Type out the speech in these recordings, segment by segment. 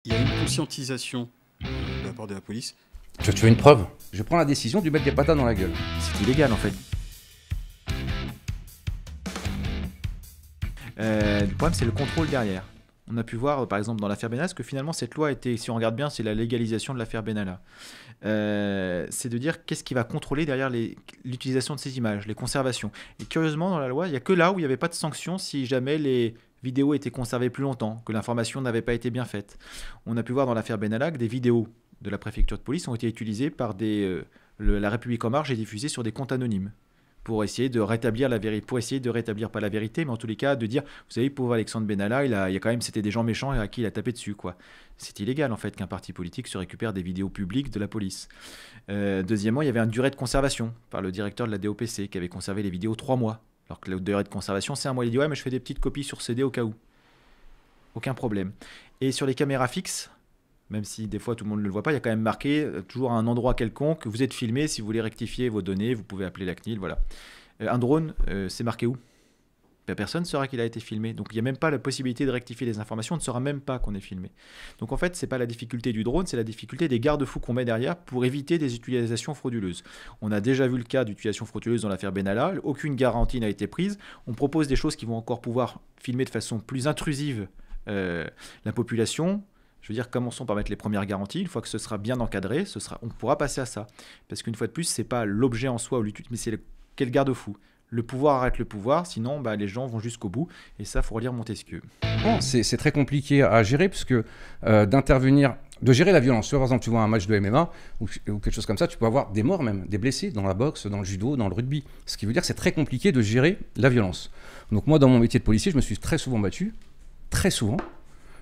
Il y a une conscientisation de la part de la police. Tu veux une preuve? Je prends la décision de lui mettre des patates dans la gueule. C'est illégal en fait. Le problème, c'est le contrôle derrière. On a pu voir, par exemple, dans l'affaire Benalla, que finalement, cette loi était, si on regarde bien, c'est la légalisation de l'affaire Benalla. C'est de dire qu'est-ce qui va contrôler derrière l'utilisation de ces images, les conservations. Et curieusement, dans la loi, il n'y a que là où il n'y avait pas de sanction si jamais les vidéos étaient conservées plus longtemps, que l'information n'avait pas été bien faite. On a pu voir dans l'affaire Benalla que des vidéos de la préfecture de police ont été utilisées par la République en marche et diffusées sur des comptes anonymes pour essayer de rétablir la vérité, pour essayer de rétablir pas la vérité, mais en tous les cas de dire, vous savez, pauvre Alexandre Benalla, il y a quand même, c'était des gens méchants et à qui il a tapé dessus, quoi. C'est illégal en fait qu'un parti politique se récupère des vidéos publiques de la police. Deuxièmement, il y avait une durée de conservation par le directeur de la DOPC qui avait conservé les vidéos 3 mois, alors que la durée de conservation c'est un mois. Il dit ouais, mais je fais des petites copies sur CD au cas où. Aucun problème. Et sur les caméras fixes, même si des fois tout le monde ne le voit pas, il y a quand même marqué toujours à un endroit quelconque, vous êtes filmé, si vous voulez rectifier vos données, vous pouvez appeler la CNIL, voilà. Un drone, c'est marqué où? Ben, personne ne saura qu'il a été filmé, donc il n'y a même pas la possibilité de rectifier les informations, on ne saura même pas qu'on est filmé. Donc en fait, ce n'est pas la difficulté du drone, c'est la difficulté des garde-fous qu'on met derrière pour éviter des utilisations frauduleuses. On a déjà vu le cas d'utilisation frauduleuse dans l'affaire Benalla, aucune garantie n'a été prise, on propose des choses qui vont encore pouvoir filmer de façon plus intrusive la population. Je veux dire, commençons par mettre les premières garanties. Une fois que ce sera bien encadré, on pourra passer à ça. Parce qu'une fois de plus, ce n'est pas l'objet en soi, mais c'est quel garde-fou. Le pouvoir arrête le pouvoir, sinon les gens vont jusqu'au bout. Et ça, il faut relire Montesquieu. Bon, c'est très compliqué à gérer, puisque de gérer la violence. Tu vois, par exemple, tu vois un match de MMA ou quelque chose comme ça, tu peux avoir des morts même, des blessés dans la boxe, dans le judo, dans le rugby. Ce qui veut dire que c'est très compliqué de gérer la violence. Donc moi, dans mon métier de policier, je me suis très souvent battu, très souvent,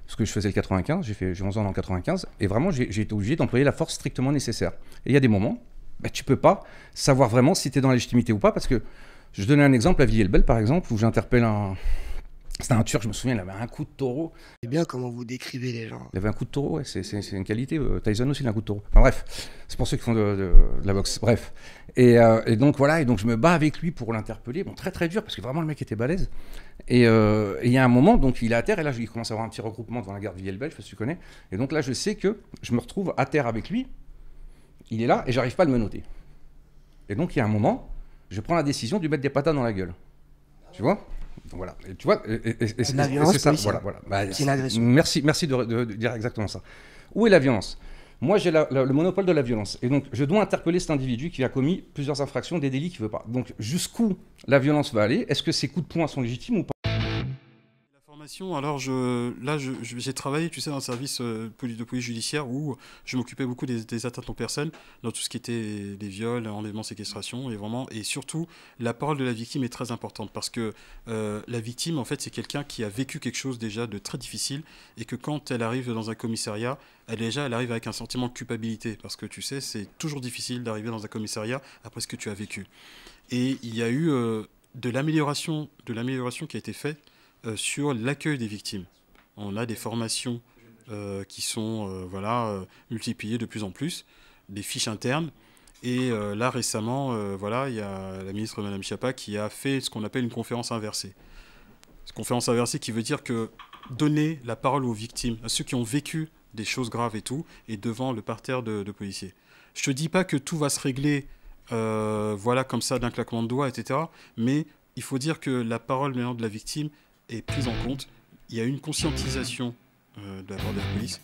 parce que je faisais le 95, j'ai 11 ans dans le 95, et vraiment j'ai été obligé d'employer la force strictement nécessaire. Et il y a des moments, tu peux pas savoir vraiment si tu es dans la légitimité ou pas, parce que je donnais un exemple à Villiers-le-Bel par exemple, où j'interpelle c'était un Turc, je me souviens, il avait un coup de taureau. C'est bien comment vous décrivez les gens. Il avait un coup de taureau, ouais, c'est une qualité. Tyson aussi, il a un coup de taureau. Enfin bref, c'est pour ceux qui font de la boxe. Bref. Et donc voilà, et donc je me bats avec lui pour l'interpeller. Bon, très très dur, parce que vraiment le mec était balèze. Et il y a un moment, donc il est à terre, et là il commence à avoir un petit regroupement devant la gare de Villiers-le-Bel, je sais pas si tu connais. Et donc là, je sais que je me retrouve à terre avec lui. Il est là, et j'arrive pas à le menotter. Et donc il y a un moment, je prends la décision de lui mettre des patates dans la gueule. Tu vois? Donc voilà, et tu vois, c'est la violence, ça, policière. voilà. C'est une agression. Merci de dire exactement ça. Où est la violence? Moi, j'ai le monopole de la violence. Et donc, je dois interpeller cet individu qui a commis plusieurs infractions, des délits qu'il ne veut pas. Donc, jusqu'où la violence va aller? Est-ce que ces coups de poing sont légitimes ou pas? Alors j'ai travaillé, tu sais, dans un service de police judiciaire où je m'occupais beaucoup des atteintes aux personnes, dans tout ce qui était les viols, enlèvements, séquestrations, et surtout la parole de la victime est très importante parce que la victime en fait c'est quelqu'un qui a vécu quelque chose déjà de très difficile et que quand elle arrive dans un commissariat, elle arrive avec un sentiment de culpabilité parce que tu sais c'est toujours difficile d'arriver dans un commissariat après ce que tu as vécu. Et il y a eu de l'amélioration qui a été faite sur l'accueil des victimes. On a des formations qui sont multipliées de plus en plus, des fiches internes. Et là, récemment, il y a la ministre Madame Schiappa qui a fait ce qu'on appelle une conférence inversée. Cette conférence inversée qui veut dire que donner la parole aux victimes, à ceux qui ont vécu des choses graves et tout, et devant le parterre de policiers. Je te dis pas que tout va se régler comme ça d'un claquement de doigts, etc. Mais il faut dire que la parole maintenant de la victime est prise en compte. Il y a une conscientisation de la part de la police